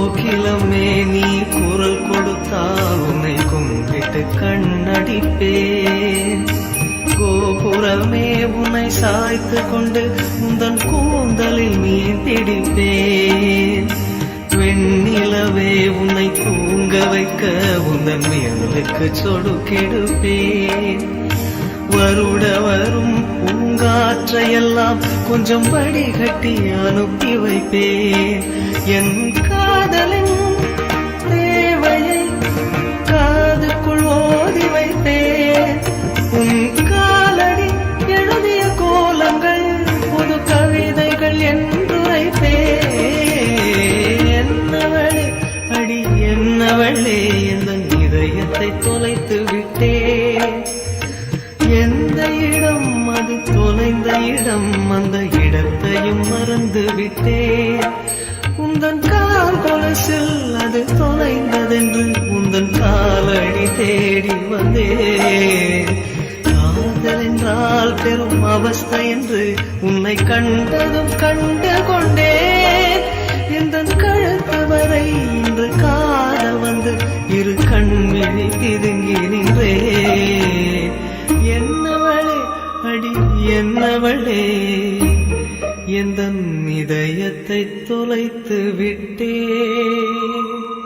கோகிலமே நீ குரல் கொடுத்தால் உன்னை கும்பிட்டு கண்ணடிப்பேன். கோபுரமே உன்னை சாய்த்து கொண்டு உந்தன் கூந்தலில் மீன் பிடிப்பேன். வெண்ணிலவே உன்னை தூங்க வைக்க உந்தன் மேலுக்கு சொடுக்கெடுப்பேன். வருட வரும் பூங்காற்றையெல்லாம் கொஞ்சம் வடிகட்டி அனுப்பி வைப்பேன். என் காதலின் தேவையை காதுக்குள் ஓதி வைப்பேன். உன் காலடி எழுதிய கோலங்கள் புது கவிதைகள் என்றுரைப்பேன். என்னவளே அடி என்னவளே எந்த இதயத்தை தொலைத்து விட்டேன். எந்த இடம் அது தொலைந்த இடம், அந்த இடத்தையும் மறந்து விட்டேன். உந்தன் கால் கொலுசில் அது தொலைந்ததென்று உந்தன் காலடி தேடி வந்தேன். காதல் என்றால் பெரும் அவஸ்தை என்று உன்னை கண்டதும் கண்டு கொண்டேன். இந்த கழுத்து வரை இன்று காதல் வந்து இரு கண்விழி பிதுங்கி நின்றேன். என்னவளே அடி என்னவளே எந்தன் இதயத்தை தொலைத்து விட்டேன்.